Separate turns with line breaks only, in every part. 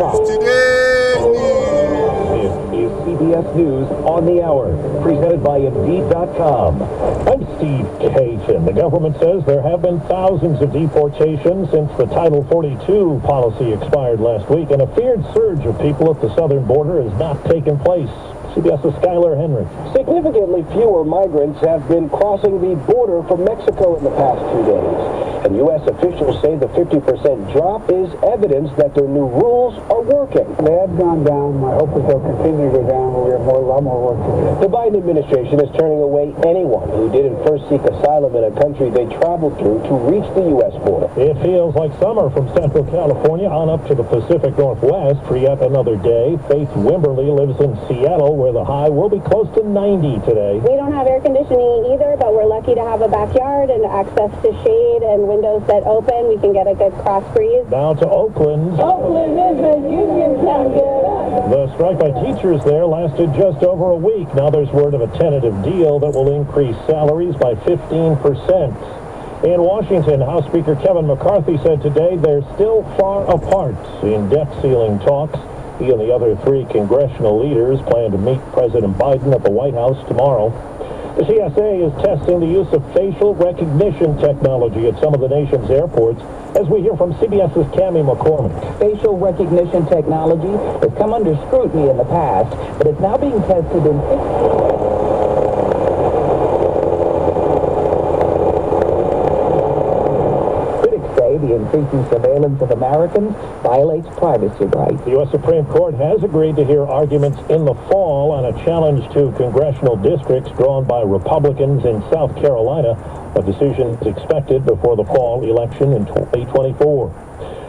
o'clock.
Today's news.
This is CBS News on the Hour, presented by Indeed.com. I'm Steve Cajun. The government says there have been thousands of deportations since the Title 42 policy expired last week, and a feared surge of people at the southern border has not taken place. CBS's Skylar Henry.
Significantly fewer migrants have been crossing the border from Mexico in the past 2 days. And U.S. officials say the 50% drop is evidence that their new rules are working.
They have gone down. My hope is they'll continue to go down, but we have a lot more work to do.
The Biden administration is turning away anyone who didn't first seek asylum in a country they traveled through to reach the U.S. border.
It feels like summer from Central California on up to the Pacific Northwest for yet another day. Faith Wimberly lives in Seattle, where the high will be close to 90 today.
We don't have air conditioning either, but we're lucky to have a backyard and access to shade and windows that open. We can get a good cross breeze.
Now to Oakland.
Oakland is a union town.
The strike by teachers there lasted just over a week. Now there's word of a tentative deal that will increase salaries by 15%. In Washington, House Speaker Kevin McCarthy said today they're still far apart in debt ceiling talks. He and the other three congressional leaders plan to meet President Biden at the White House tomorrow. The TSA is testing the use of facial recognition technology at some of the nation's airports, as we hear from CBS's Cammie McCormick.
Facial recognition technology has come under scrutiny in the past, but it's now being tested in the increasing surveillance of Americans violates privacy rights.
The U.S. Supreme Court has agreed to hear arguments in the fall on a challenge to congressional districts drawn by Republicans in South Carolina. A decision is expected before the fall election in 2024.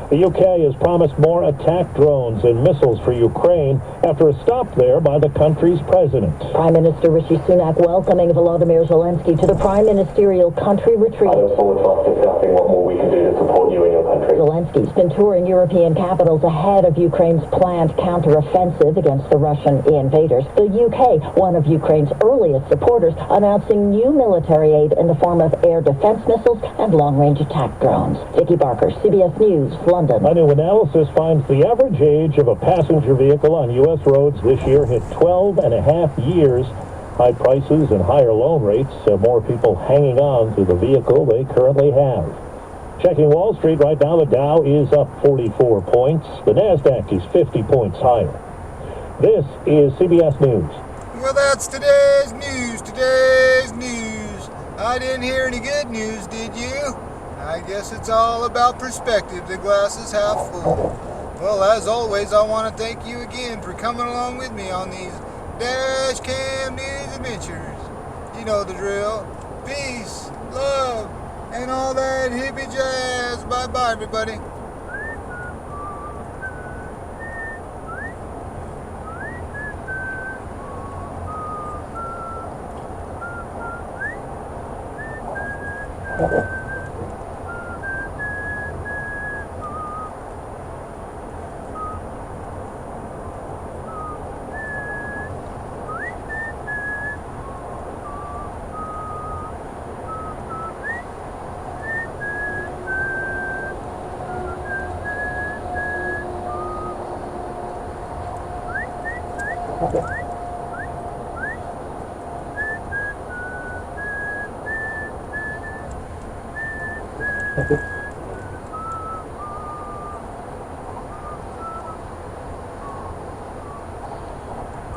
The UK has promised more attack drones and missiles for Ukraine after a stop there by the country's president.
Prime Minister Rishi Sunak welcoming Volodymyr Zelensky to the prime ministerial country retreat.
I look forward to us discussing what more we can do to support you and your country.
Zelensky's been touring European capitals ahead of Ukraine's planned counteroffensive against the Russian invaders. The UK, one of Ukraine's earliest supporters, announcing new military aid in the form of air defense missiles and long-range attack drones. Vicki Barker, CBS News, London.
A new analysis finds the average age of a passenger vehicle on U.S. roads this year hit 12 and a half years. High prices and higher loan rates have more people hanging on to the vehicle they currently have. Checking Wall Street right now, the Dow is up 44 points. The NASDAQ is 50 points higher. This is CBS News.
Well, that's today's news. Today's news. I didn't hear any good news, did you? I guess it's all about perspective. The glass is half full. Well, as always, I want to thank you again for coming along with me on these Dash Cam News adventures. You know the drill. Peace, love, and all that hippie jazz. Bye-bye, everybody.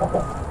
Okay.